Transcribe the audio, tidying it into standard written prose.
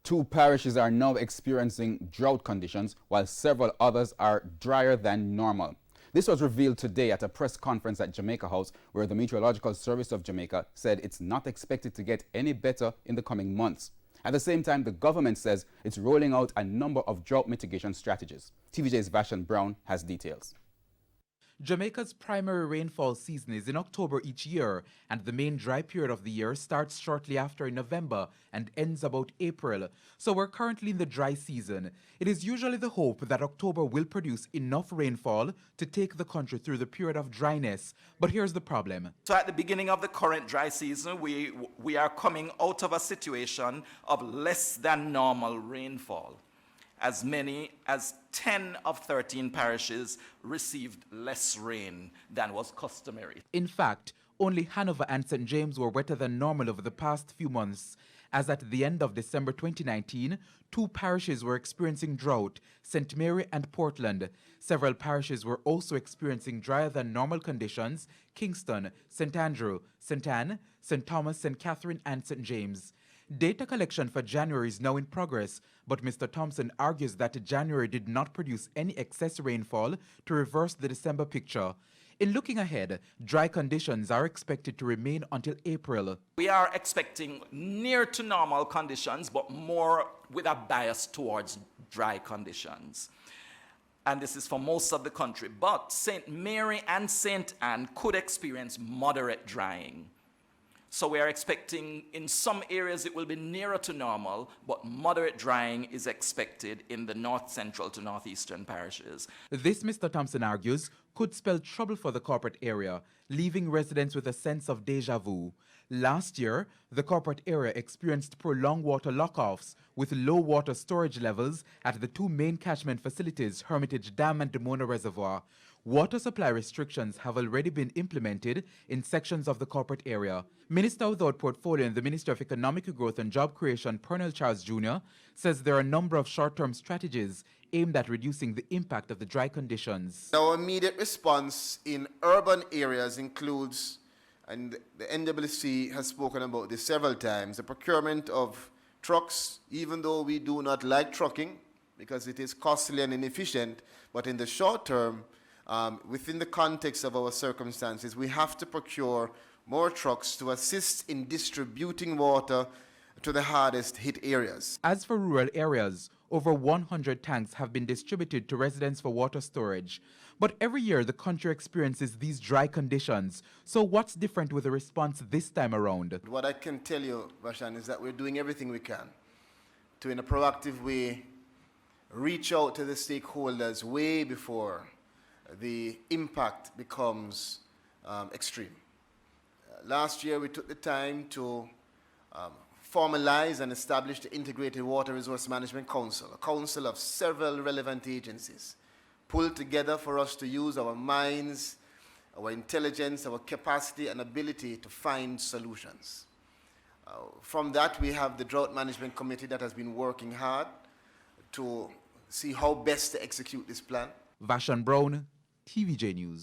2 parishes are now experiencing drought conditions, while several others are drier than normal. This was revealed today at a press conference at Jamaica House, where the Meteorological Service of Jamaica said it's not expected to get any better in the coming months. At the same time, the government says it's rolling out a number of drought mitigation strategies. TVJ's Vashon Brown has details. Jamaica's primary rainfall season is in October each year, and the main dry period of the year starts shortly after in November and ends about April. So we're currently in the dry season. It is usually the hope that October will produce enough rainfall to take the country through the period of dryness. But here's the problem. So at the beginning of the current dry season, we are coming out of a situation of less than normal rainfall. As many as 10 of 13 parishes received less rain than was customary. In fact, only Hanover and St. James were wetter than normal over the past few months, as at the end of December 2019, 2 parishes were experiencing drought, St. Mary and Portland. Several parishes were also experiencing drier than normal conditions, Kingston, St. Andrew, St. Anne, St. Thomas, St. Catherine and St. James. Data collection for January is now in progress, but Mr. Thompson argues that January did not produce any excess rainfall to reverse the December picture. In looking ahead, dry conditions are expected to remain until April. We are expecting near to normal conditions, but more with a bias towards dry conditions. And this is for most of the country. But St. Mary and St. Anne could experience moderate drying. So we are expecting in some areas it will be nearer to normal, but moderate drying is expected in the north central to northeastern parishes. This, Mr. Thompson argues, could spell trouble for the corporate area, leaving residents with a sense of deja vu. Last year, the corporate area experienced prolonged water lockoffs with low water storage levels at the 2 main catchment facilities, Hermitage Dam and Demona Reservoir. Water supply restrictions have already been implemented in sections of the corporate area. Minister without portfolio in the Ministry of Economic Growth and Job Creation, Pernell Charles Jr., says there are a number of short-term strategies aimed at reducing the impact of the dry conditions. Our immediate response in urban areas includes, and the NWC has spoken about this several times, the procurement of trucks, even though we do not like trucking because it is costly and inefficient, but in the short term, within the context of our circumstances, we have to procure more trucks to assist in distributing water to the hardest hit areas. As for rural areas, over 100 tanks have been distributed to residents for water storage. But every year the country experiences these dry conditions. So what's different with the response this time around? What I can tell you, Vashon, is that we're doing everything we can to, in a proactive way, reach out to the stakeholders way before the impact becomes extreme. Last year, we took the time to formalize and establish the Integrated Water Resource Management Council, a council of several relevant agencies, pulled together for us to use our minds, our intelligence, our capacity and ability to find solutions. From that, we have the Drought Management Committee that has been working hard to see how best to execute this plan. Vashon Brown, TVJ News.